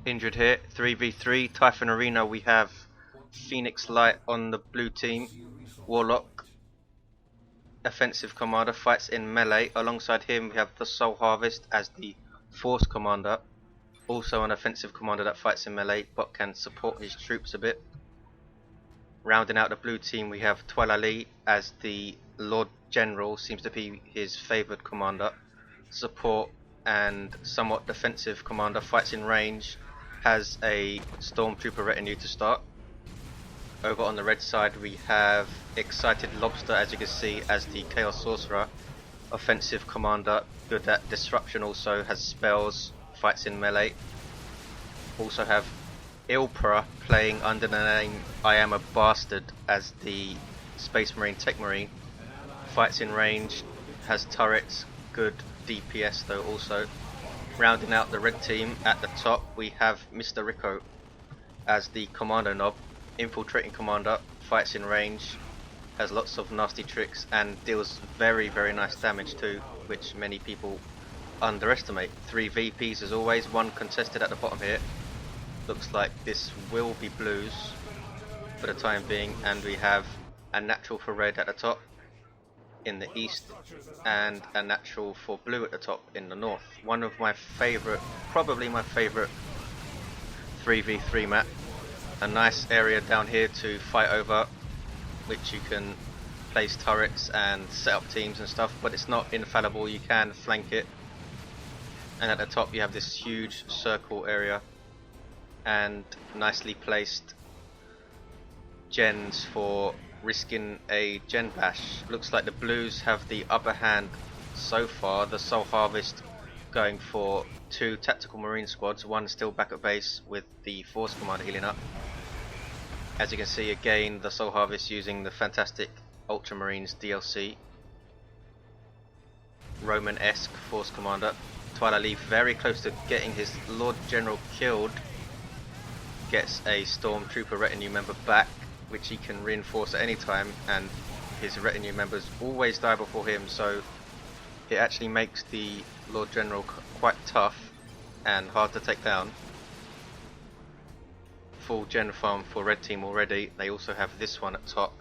Injured here, 3v3, Typhon Arena. We have Phoenixlight on the blue team, Warlock, offensive commander, fights in melee. Alongside him we have the Soul Harvest as the force commander, also an offensive commander that fights in melee but can support his troops a bit. Rounding out the blue team we have Toilailee as the Lord General, seems to be his favoured commander, support and somewhat defensive commander, fights in range, has a stormtrooper retinue to start. Over on the red side we have ExcitedLobster, as you can see, as the Chaos Sorcerer, offensive commander, good at disruption, also has spells, fights in melee. Also have ILPRA playing under the name I Am a Bastard as the Space Marine Techmarine, fights in range, has turrets, good DPS though also. Rounding out the red team at the top we have Mr. Ricco as the Kommando knob, infiltrating commander, fights in range, has lots of nasty tricks and deals very nice damage too, which many people underestimate. 3 VPs as always, 1 contested at the bottom here. Looks like this will be blues for the time being, and we have a natural for red at the top in the east and a natural for blue at the top in the north. One of my favourite, probably my favourite 3v3 map. A nice area down here to fight over, which you can place turrets and set up teams and stuff, but it's not infallible, you can flank it. And at the top you have this huge circle area and nicely placed gens for risking a gen bash. Looks like the blues have the upper hand so far, the Soul Harvest going for 2 tactical marine squads, 1 still back at base with the force commander healing up. As you can see again, the Soul Harvest using the fantastic Ultramarines DLC, Roman-esque force commander. Toilailee very close to getting his Lord General killed, gets a stormtrooper retinue member back, which he can reinforce at any time, and his retinue members always die before him, so it actually makes the Lord General quite tough and hard to take down. Full gen farm for red team already. They also have this one at top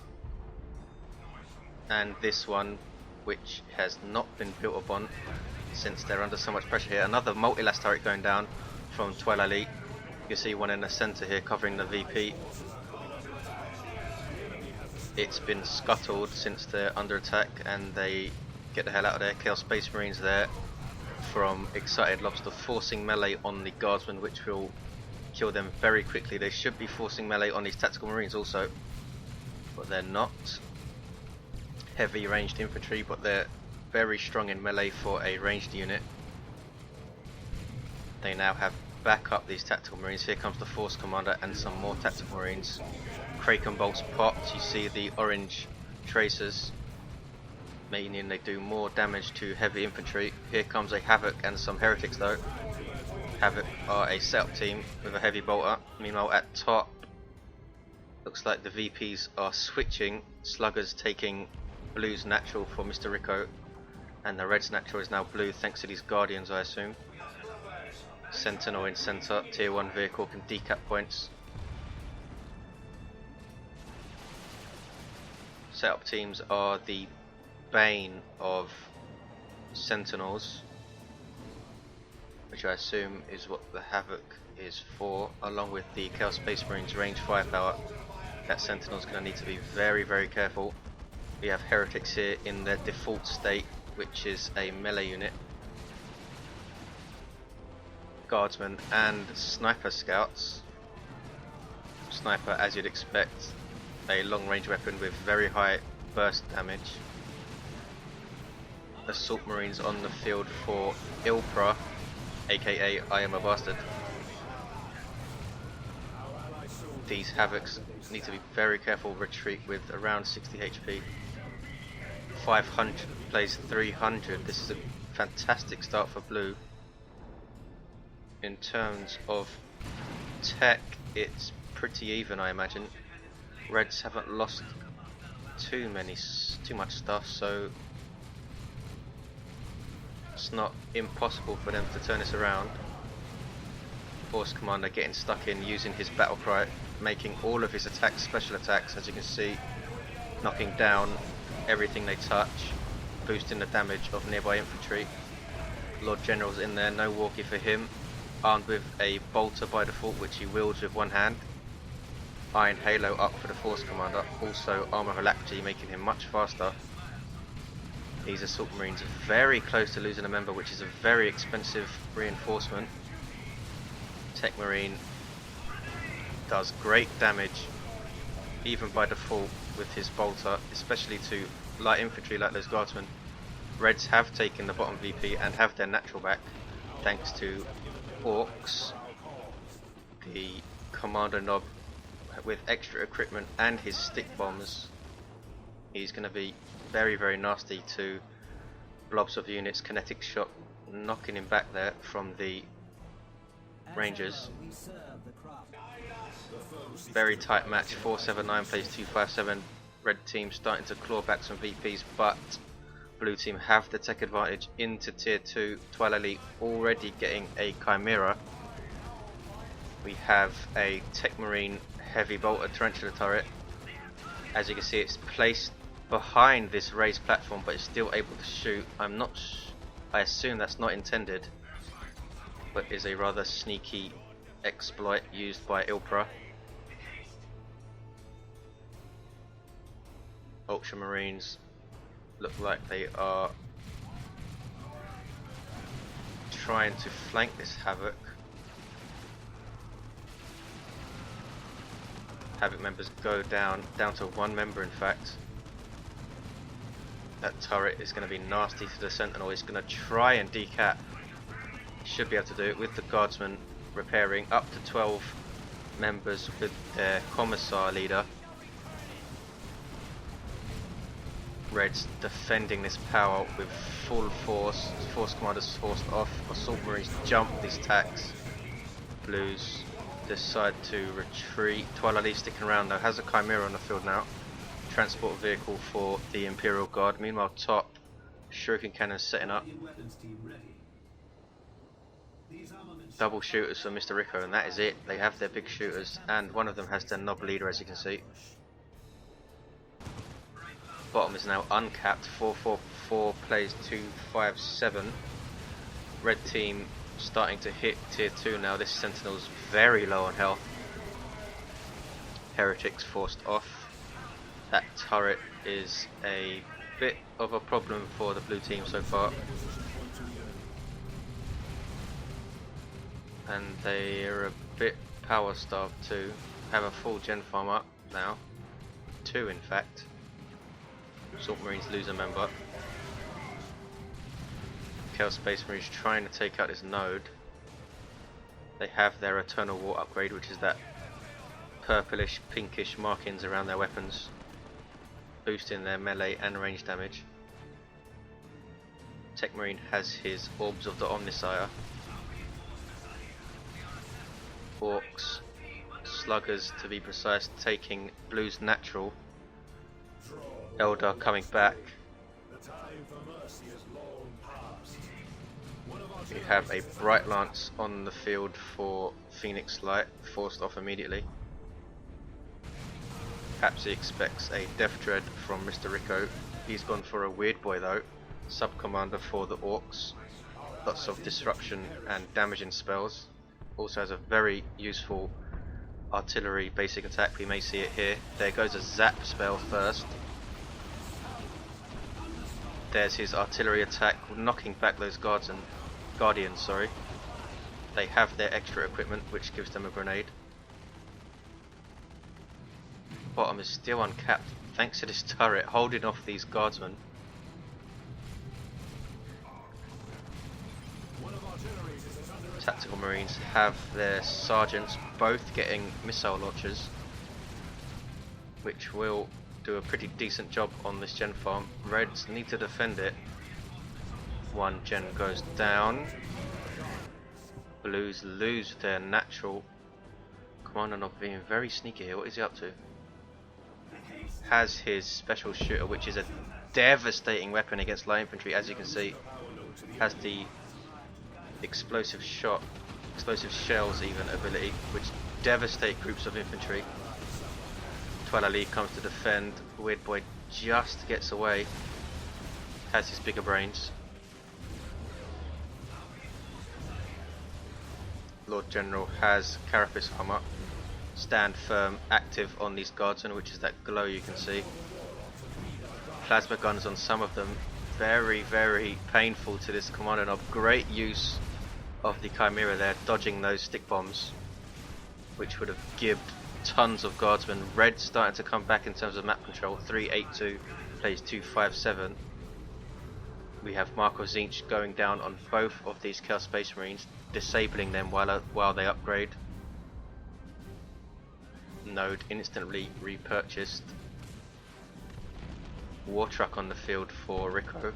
and this one, which has not been built upon since they're under so much pressure here. Another multi-last turret going down from Toilailee. You can see one in the center here covering the VP. It's been scuttled since they're under attack and they get the hell out of there. Chaos Space Marines there from ExcitedLobster forcing melee on the guardsmen, which will kill them very quickly. They should be forcing melee on these tactical marines also, but they're not. Heavy ranged infantry, but they're very strong in melee for a ranged unit. They now have backup these tactical marines. Here comes the force commander and some more tactical marines. Kraken bolts popped. You see the orange tracers, meaning they do more damage to heavy infantry. Here comes a Havoc and some heretics though. Havoc are a setup team with a heavy bolter. Meanwhile at top, looks like the VPs are switching. Sluggers taking blue's natural for Mr. Ricco, and the red's natural is now blue thanks to these guardians, I assume. Sentinel in center, tier 1 vehicle can decap points. Setup teams are the bane of Sentinels, which I assume is what the Havoc is for, along with the Chaos Space Marines range firepower. That Sentinel's going to need to be very careful. We have heretics here in their default state, which is a melee unit. Guardsmen and sniper scouts. Sniper, as you'd expect, a long range weapon with very high burst damage. Assault Marines on the field for ILPRA, aka I Am a Bastard. These Havocs need to be very careful. Retreat with around 60 HP. 500 plays 300. This is a fantastic start for blue. In terms of tech, it's pretty even, I imagine. Reds haven't lost too much stuff, so it's not impossible for them to turn this around. Force Commander getting stuck in, using his battle cry, making all of his attacks special attacks, as you can see, knocking down everything they touch, boosting the damage of nearby infantry. Lord General's in there, no walkie for him, armed with a bolter by default which he wields with one hand. Iron Halo up for the Force Commander, also armor alacrity making him much faster. These Assault Marines are very close to losing a member, which is a very expensive reinforcement. Techmarine does great damage, even by default with his bolter, especially to light infantry like those guardsmen. Reds have taken the bottom VP and have their natural back, thanks to Orks, the Kommando knob with extra equipment and his stick bombs. He's going to be very, very nasty to blobs of units. Kinetic shot knocking him back there from the Rangers. Very tight match, 479 plays 257. Red team starting to claw back some VPs, but blue team have the tech advantage into tier 2. Toilailee already getting a Chimera. We have a Techmarine heavy bolter tarantula turret. As you can see, it's placed behind this raised platform, but it's still able to shoot. I assume that's not intended, but is a rather sneaky exploit used by ILPRA. Ultramarines look like they are trying to flank this Havoc. Havoc members go down to one member in fact. That turret is going to be nasty to the Sentinel. He's going to try and decap. Should be able to do it with the Guardsmen repairing. Up to 12 members with their Commissar leader. Reds defending this power with full force. Force Commanders forced off. Assault Marines jump these attacks. Blues decide to retreat. Toilailee sticking around though, has a Chimera on the field now. Transport vehicle for the Imperial Guard. Meanwhile, top Shuriken cannons setting up. Double shooters for Mr. Ricco, and that is it. They have their big shooters, and one of them has their knob leader, as you can see. Bottom is now uncapped. 444 plays 257. Red team starting to hit tier 2 now. This Sentinel's very low on health. Heretics forced off. That turret is a bit of a problem for the blue team so far. And they are a bit power starved too. Have a full gen farm up now. 2 in fact. Assault Marines lose a member. Chaos Space Marines trying to take out this node. They have their Eternal War upgrade, which is that purplish, pinkish markings around their weapons, boosting their melee and range damage. Techmarine has his Orbs of the Omnissiah. Orks, Sluggers to be precise, taking Blue's natural. Eldar coming back. We have a Bright Lance on the field for Phoenixlight, forced off immediately. Perhaps he expects a Death Dread from Mr. Ricco. He's gone for a Weird Boy though. Sub-Commander for the Orks. Lots of disruption and damaging spells. Also has a very useful artillery basic attack. We may see it here. There goes a Zap spell first. There's his artillery attack, knocking back those Guardians, sorry. They have their extra equipment, which gives them a grenade. Bottom is still uncapped, thanks to this turret holding off these guardsmen. Tactical Marines have their sergeants both getting missile launchers, which will do a pretty decent job on this gen farm. Reds need to defend it. One gen goes down. Blues lose their natural. Kommando not being very sneaky here. What is he up to? Has his special shooter, which is a devastating weapon against light infantry, as you can see. Has the explosive shot explosive shells even ability, which devastate groups of infantry. Toilailee comes to defend. Weird Boy just gets away. Has his bigger brains. Lord General has Carapace come up. Stand firm, active on these guardsmen, which is that glow you can see. Plasma guns on some of them. Very, very painful to this Kommando Nob. Great use of the Chimera there, dodging those stick bombs, which would have gibbed tons of guardsmen. Red starting to come back in terms of map control. 382 plays 257. We have Marco Zinch going down on both of these Chaos Space Marines, disabling them while they upgrade. Node instantly repurchased. War truck on the field for Ricco.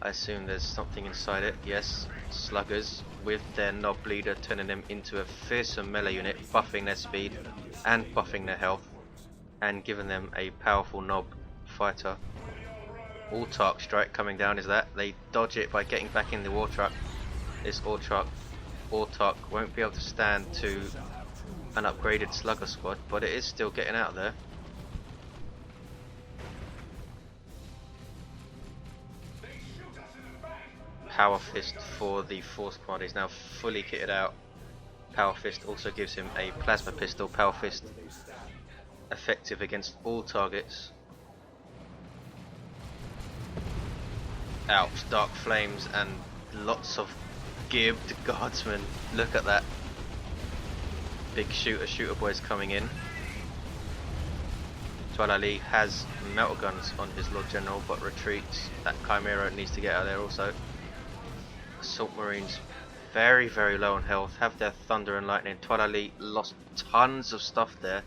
I assume there's something inside it. Yes, sluggers with their Nob leader turning them into a fearsome melee unit, buffing their speed and buffing their health, and giving them a powerful Nob fighter. All-Tark strike coming down is that. They dodge it by getting back in the war truck. This All-Tark won't be able to stand to an upgraded slugger squad, but it is still getting out there. Power Fist for the Force Commander is now fully kitted out. Power Fist also gives him a plasma pistol. Power Fist effective against all targets. Ouch, dark flames and lots of gibbed guardsmen. Look at that. Big shooter boys coming in. Toilailee has melter guns on his Lord General but retreats. That Chimera needs to get out of there also. Assault Marines very, very low on health, have their thunder and lightning. Toilailee lost tons of stuff there.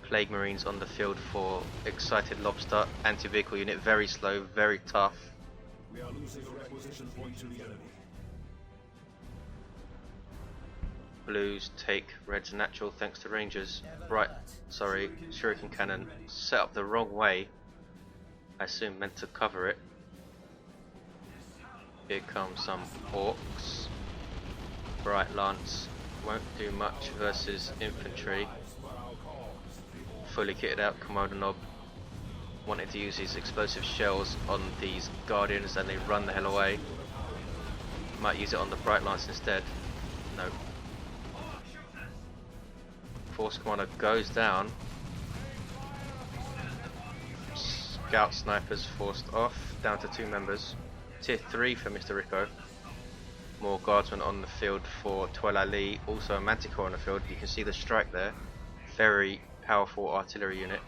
Plague Marines on the field for ExcitedLobster. Anti-vehicle unit, very slow, very tough. We are losing a requisition point to the enemy. Blues take Red's natural thanks to Rangers. Shuriken Cannon set up the wrong way. I assume meant to cover it. Here come some Orks. Bright Lance won't do much versus infantry. Fully kitted out Kommando Nob wanted to use his explosive shells on these Guardians and they run the hell away. Might use it on the Bright Lance instead. No. Force Commander goes down. Scout Snipers forced off, down to 2 members. Tier 3 for Mr. Ricco. More guardsmen on the field for Toilailee, also a Manticore on the field. You can see the strike there. Very powerful artillery unit.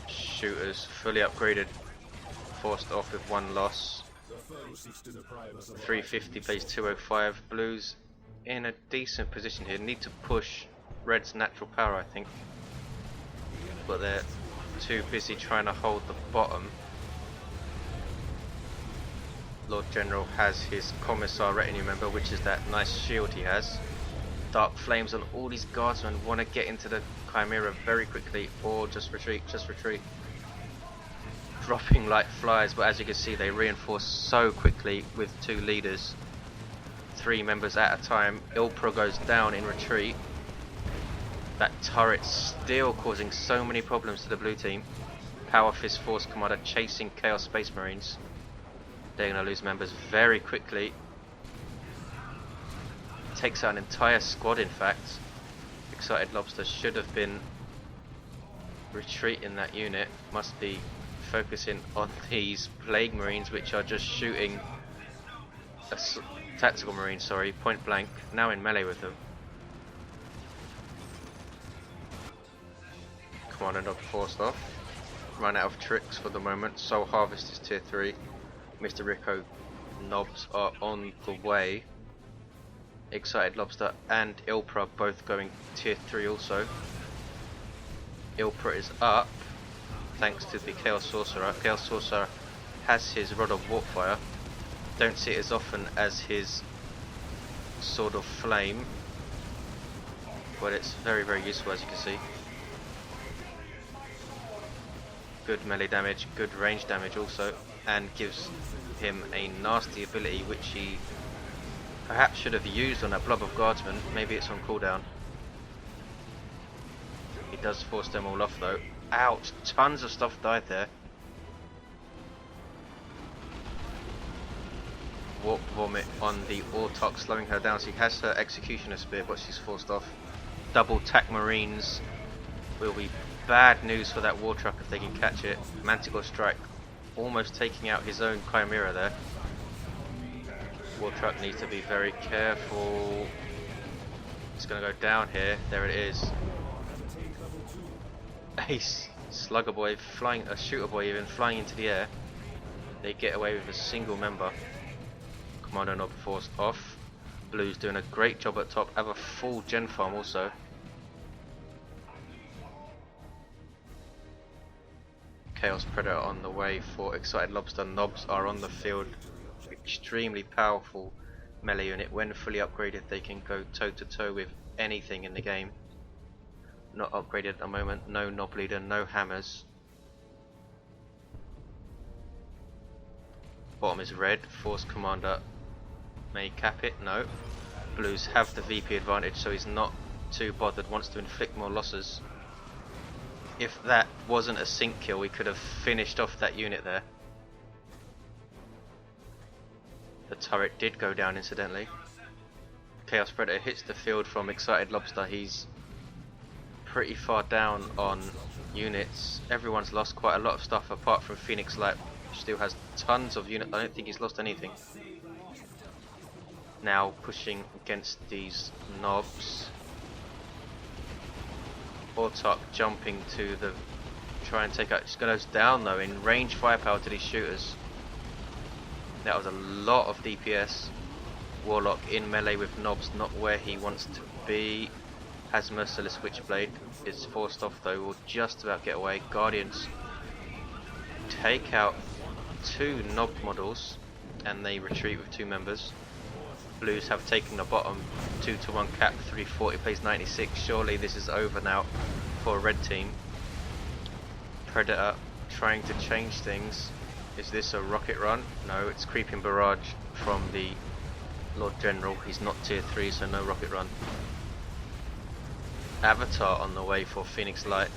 Shooters fully upgraded, forced off with 1 loss. 350 plays 205. Blues in a decent position here. Need to push Red's natural power, I think, but they're too busy trying to hold the bottom. Lord General has his Commissar retinue member, which is that nice shield he has. Dark flames on all these guardsmen. Want to get into the Chimera very quickly, or just retreat, dropping like flies, but as you can see they reinforce so quickly with 2 leaders, 3 members at a time. ILPRA goes down in retreat. That turret's still causing so many problems to the blue team. Power Fist Force Commander chasing Chaos Space Marines. They're going to lose members very quickly. Takes out an entire squad in fact. ExcitedLobster should have been retreating that unit. Must be focusing on these Plague Marines, which are just shooting Tactical Marines, sorry, point blank. Now in melee with them. Kommando Nob forced off. Run out of tricks for the moment. Soul Harvest is tier 3. Mr. Ricco Nobs are on the way. ExcitedLobster and ILPRA both going tier 3 also. ILPRA is up thanks to the Chaos Sorcerer. Chaos Sorcerer has his Rod of Warpfire. Don't see it as often as his Sword of Flame, but it's very, very useful as you can see. good melee damage, good range damage also, and gives him a nasty ability which he perhaps should have used on that blob of guardsmen. Maybe it's on cooldown. He does force them all off though. Ouch, tons of stuff died there. Warp vomit on the Orks, slowing her down. She has her executioner spear, but she's forced off. Double Techmarines will be bad news for that war truck if they can catch it. Manticore strike, almost taking out his own Chimera there. War truck needs to be very careful. It's going to go down here. There it is. A slugger boy flying, a shooter boy even flying into the air. They get away with a single member. Kommando knob forced off. Blue's doing a great job at top. Have a full gen farm also. Chaos Predator on the way for ExcitedLobster. Knobs are on the field. Extremely powerful melee unit. When fully upgraded, they can go toe to toe with anything in the game. Not upgraded at the moment. No knob leader, no hammers. Bottom is red. Force Commander may cap it. No. Blues have the VP advantage, so he's not too bothered. Wants to inflict more losses. If that wasn't a sync kill, we could have finished off that unit there. The turret did go down incidentally. Chaos Predator hits the field from ExcitedLobster. He's pretty far down on units. Everyone's lost quite a lot of stuff apart from Phoenixlight, which still has tons of units. I don't think he's lost anything. Now pushing against these knobs. Orks jumping to the try and take out. Just goes down though in range firepower to these shooters. That was a lot of DPS. Warlock in melee with knobs, not where he wants to be. Has Merciless Witchblade. Is forced off though. Will just about get away. Guardians take out 2 knob models and they retreat with 2 members. Blues have taken the bottom. 2-to-1 cap. 340 plays 96. Surely this is over now for red team. Predator trying to change things. Is this a rocket run? No, it's creeping barrage from the Lord General. He's not tier 3, so no rocket run. Avatar on the way for Phoenixlight.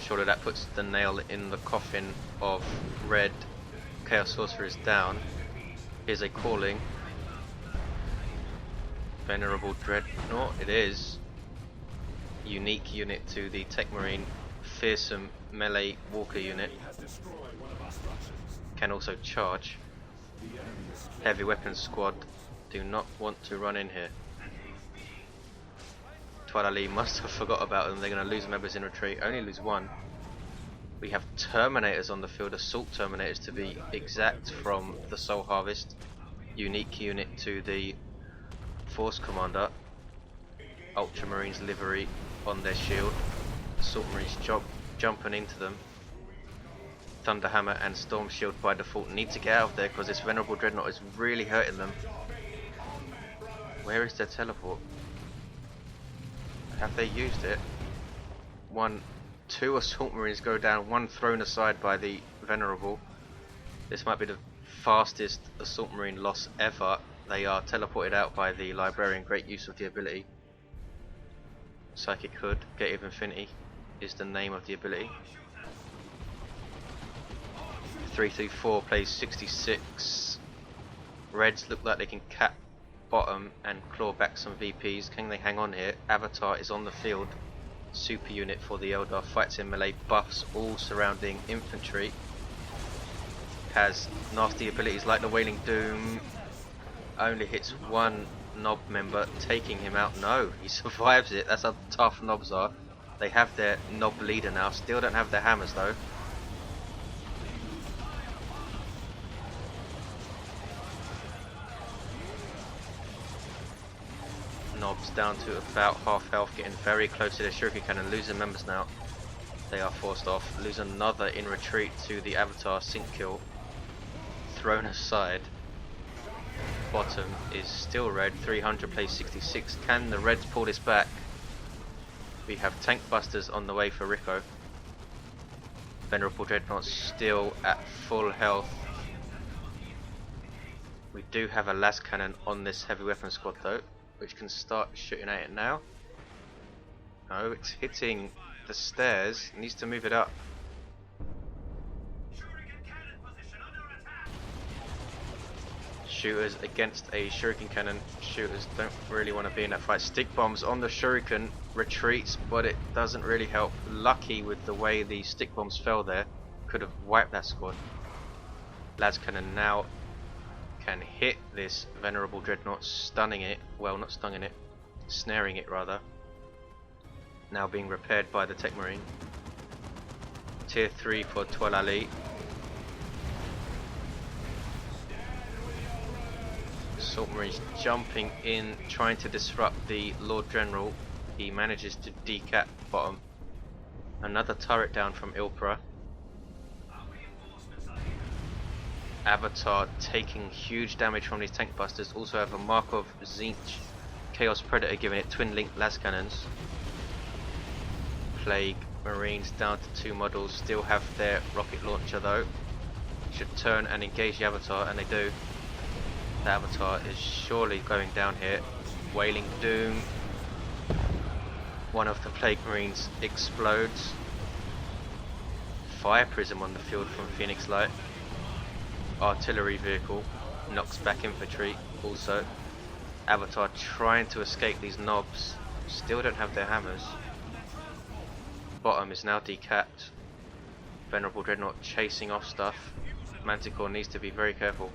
Surely that puts the nail in the coffin of red. Chaos Sorcerer is down. Here's a calling. Venerable Dreadnought, it is. Unique unit to the Techmarine. Fearsome melee walker unit. Can also charge. Heavy weapons squad do not want to run in here. Toilailee must have forgot about them. They're going to lose members in retreat. Only lose 1. We have Terminators on the field. Assault Terminators to be exact from the Soul Harvest. Unique unit to the Force Commander. Ultramarines livery on their shield. Assault Marines jumping into them. Thunderhammer and Storm Shield by default need to get out of there because this Venerable Dreadnought is really hurting them. Where is their teleport? Have they used it? 2 Assault Marines go down, 1 thrown aside by the Venerable. This might be the fastest Assault Marine loss ever. They are teleported out by the Librarian. Great use of the ability. Psychic Hood, Gate of Infinity is the name of the ability. 334 plays 66. Reds look like they can cap bottom and claw back some VPs. Can they hang on here? Avatar is on the field. Super unit for the Eldar. Fights in melee. Buffs all surrounding infantry. Has nasty abilities like the Wailing Doom. Only hits 1 knob member, taking him out. No, he survives it. That's how tough knobs are. They have their knob leader now. Still don't have their hammers though. Knobs down to about half health, getting very close to their shuriken cannon, losing members now. They are forced off. Lose another in retreat to the Avatar. Sync kill. Thrown aside. Bottom is still red. 300 plays 66. Can the Reds pull this back? We have tank busters on the way for Ricco. Venerable Dreadnought still at full health. We do have a las cannon on this heavy weapon squad though, which can start shooting at it now. No, it's hitting the stairs. It needs to move it up. Shooters against a shuriken cannon. Shooters don't really want to be in that fight. Stick bombs on the shuriken, retreats, but it doesn't really help. Lucky with the way the stick bombs fell there, could have wiped that squad. Las cannon now can hit this Venerable Dreadnought, stunning it. Well, not stunning it, snaring it rather. Now being repaired by the Techmarine. Tier 3 for Toilailee. Assault Marines jumping in, trying to disrupt the Lord General. He manages to decap bottom. Another turret down from ILPRA. Avatar taking huge damage from these tank busters. Also have a Markov Zinch Chaos Predator giving it twin link las cannons. Plague Marines down to 2 models, still have their rocket launcher though. Should turn and engage the Avatar, and they do. The Avatar is surely going down here. Wailing Doom. One of the Plague Marines explodes. Fire Prism on the field from Phoenixlight. Artillery vehicle knocks back infantry also. Avatar trying to escape these knobs. Still don't have their hammers. Bottom is now decapped. Venerable Dreadnought chasing off stuff. Manticore needs to be very careful.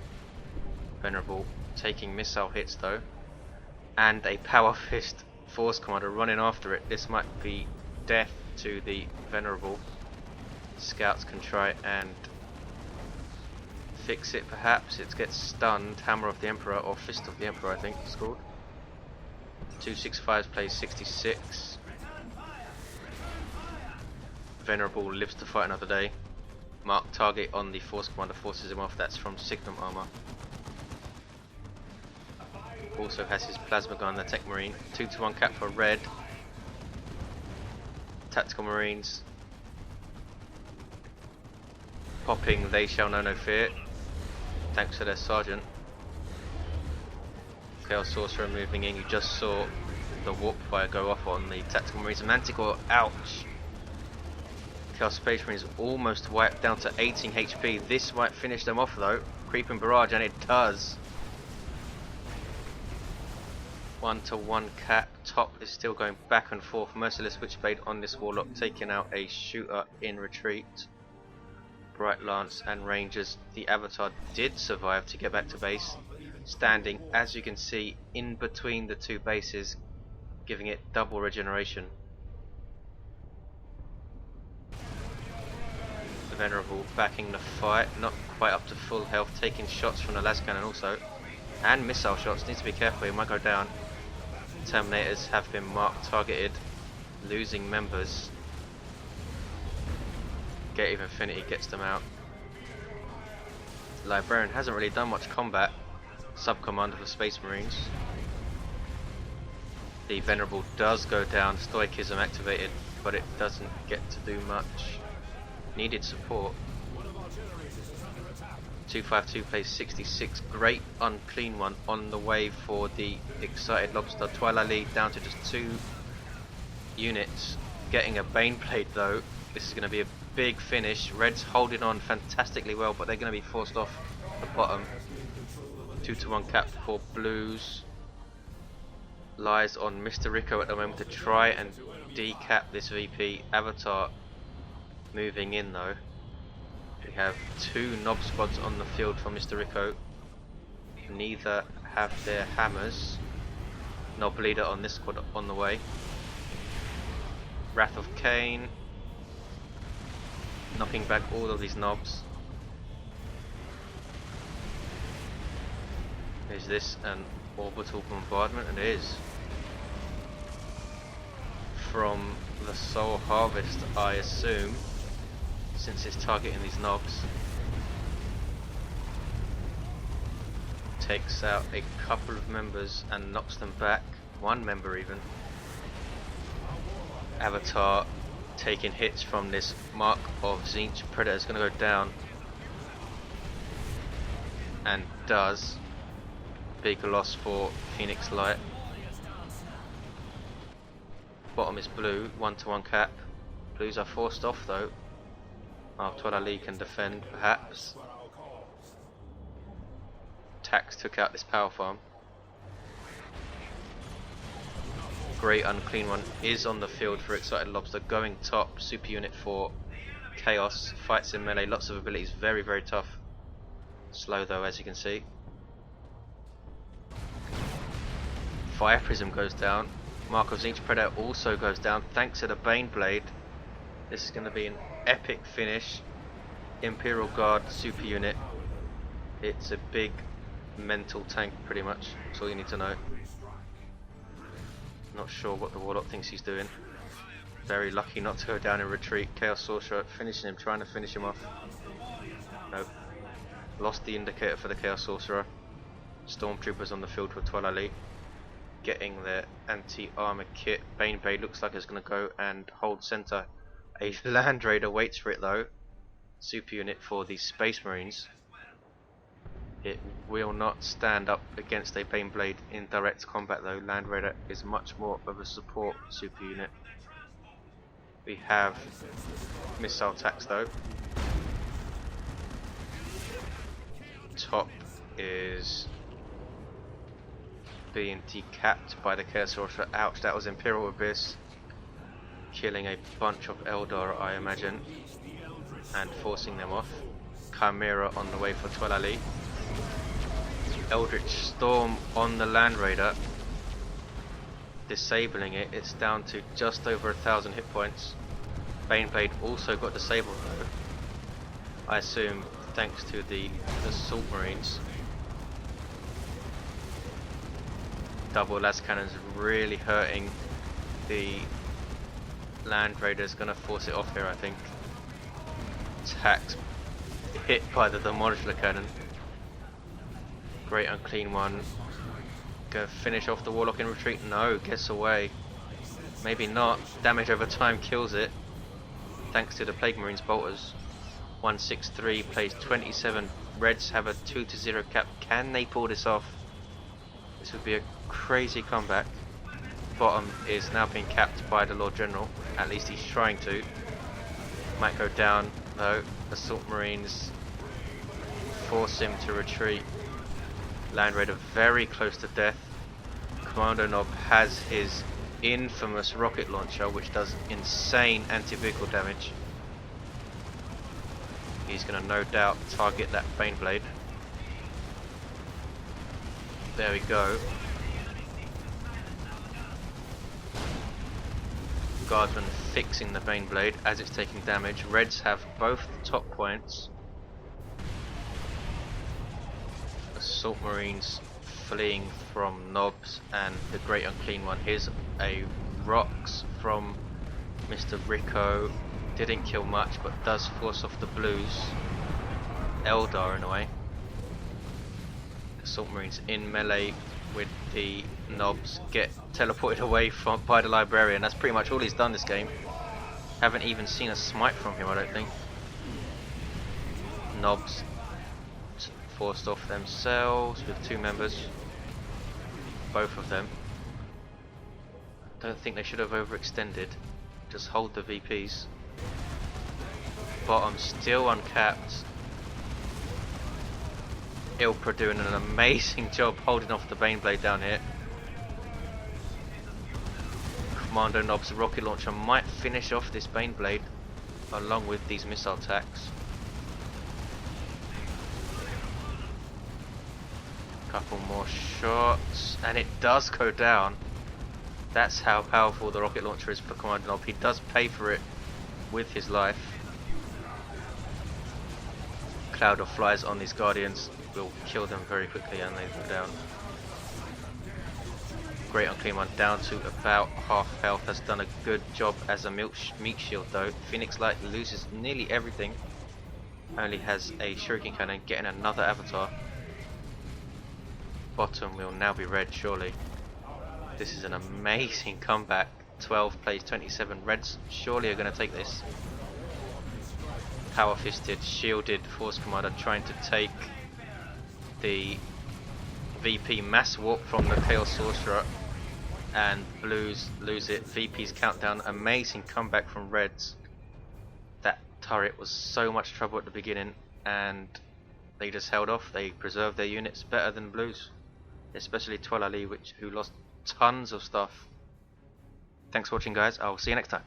Venerable taking missile hits though. And a Power Fist Force Commander running after it. This might be death to the Venerable. Scouts can try and fix it perhaps. It gets stunned. Hammer of the Emperor, or Fist of the Emperor I think it's called. 265 plays 66. Venerable lives to fight another day. Mark target on the Force Commander, forces him off. That's from Signum armor. Also has his plasma gun, the Techmarine. 2-to-1 cap for red. Tactical Marines popping They Shall Know No Fear, thanks to their sergeant. Chaos Sorcerer moving in. You just saw the warp fire go off on the Tactical Marines. Manticore, ouch! Chaos Space Marines almost wiped down to 18 HP. This might finish them off though. Creeping Barrage, and it does. 1-to-1 cap. Top is still going back and forth. Merciless Switchblade on this Warlock, taking out a shooter in retreat. Bright Lance and Rangers. The Avatar did survive to get back to base, standing, as you can see, in between the 2 bases, giving it double regeneration. The Venerable backing the fight, not quite up to full health, taking shots from the las cannon also, and missile shots. Needs to be careful, he might go down. Terminators have been marked targeted, losing members. Gate of Infinity gets them out. Librarian hasn't really done much combat. Sub-commander for Space Marines. The Venerable does go down, Stoicism activated, but it doesn't get to do much. Needed support. 252 plays 66. Great unclean one on the way for the ExcitedLobster. Toilailee down to just 2 units. Getting a Baneblade though. This is going to be a big finish. Red's holding on fantastically well, but they're going to be forced off the bottom. 2-to-1 cap for Blues. Lies on Mr. Ricco at the moment to try and decap this VP. Avatar moving in though. We have 2 knob squads on the field for Mr. Ricco. Neither have their hammers. Knob leader on this squad on the way. Wrath of Cain knocking back all of these knobs. Is this an orbital bombardment? And it is. From the Soul Harvest, I assume, since it's targeting these knobs. Takes out a couple of members and knocks them back. 1 member even. Avatar taking hits from this Mark of Tzeentch. Predator is going to go down, and does. Big loss for Phoenixlight. Bottom is blue, 1-to-1 cap. Blues are forced off though. Oh, Toilailee can defend perhaps. Tax took out this power farm. Great unclean one is on the field for ExcitedLobster, going top. Super unit for Chaos, fights in melee, lots of abilities, very very tough. Slow though, as you can see. Fire Prism goes down. Mark of Tzeentch Predator also goes down thanks to the Baneblade. This is going to be an epic finish. Imperial Guard super unit. It's a big mental tank pretty much. That's all you need to know. Not sure what the Warlock thinks he's doing. Very lucky not to go down in retreat. Chaos Sorcerer finishing him, trying to finish him off. Nope. Lost the indicator for the Chaos Sorcerer. Stormtroopers on the field for Toilailee, getting their anti-armor kit. Baneblade looks like it's going to go and hold center. A Land Raider waits for it though. Super unit for the Space Marines. It will not stand up against a Baneblade in direct combat though. Land Raider is much more of a support super unit. We have missile attacks though. Top is being decapped by the Chaos Sorcerer. Ouch, that was Imperial Abyss. Killing a bunch of Eldar, I imagine, and forcing them off. Chimera on the way for Toilailee. Eldritch Storm on the Land Raider, disabling it. It's down to just over 1,000 hit points. Baneblade also got disabled though, I assume thanks to the Assault Marines. Double las cannons really hurting the Land Raider's gonna force it off here, I think. Attacked, hit by the Demolisher cannon. Great unclean one. Gonna finish off the Warlock in retreat? No, gets away. Maybe not. Damage over time kills it. Thanks to the Plague Marines bolters. 163 plays 27. Reds have a 2-0 cap. Can they pull this off? This would be a crazy comeback. Bottom is now being capped by the Lord General. At least he's trying to. Might go down though. Assault Marines force him to retreat. Land Raider very close to death. Kommando Knob has his infamous rocket launcher, which does insane anti-vehicle damage. He's going to no doubt target that Baneblade. There we go. Guardsman fixing the Baneblade as it's taking damage. Reds have both the top points. Assault Marines fleeing from Knobs and the Great Unclean One. Here's a Rocks from Mr. Ricco. Didn't kill much but does force off the blues. Eldar in a way. Assault Marines in melee with the Knobs get teleported away from by the Librarian. That's pretty much all he's done this game. Haven't even seen a smite from him, I don't think. Knobs forced off themselves with 2 members. Both of them. Don't think they should have overextended. Just hold the VPs. Bottom still uncapped. ILPRA doing an amazing job holding off the Baneblade down here. Kommando Knob's rocket launcher might finish off this Baneblade along with these missile attacks. Couple more shots and it does go down. That's how powerful the rocket launcher is for Kommando Knob. He does pay for it with his life. Cloud of flies on these Guardians will kill them very quickly and they go down. Great Unclean One down to about half health. Has done a good job as a meat shield though. Phoenixlight loses nearly everything. Only has a Shuriken Cannon, getting another avatar. Bottom will now be red surely. This is an amazing comeback. 12 plays 27. Reds surely are going to take this. Power fisted, shielded Force Commander trying to take the VP mass warp from the Chaos Sorcerer, and Blues lose it. VP's countdown, amazing comeback from Reds. That turret was so much trouble at the beginning and they just held off. They preserved their units better than Blues, especially Toilailee, who lost tons of stuff. Thanks for watching, guys. I'll see you next time.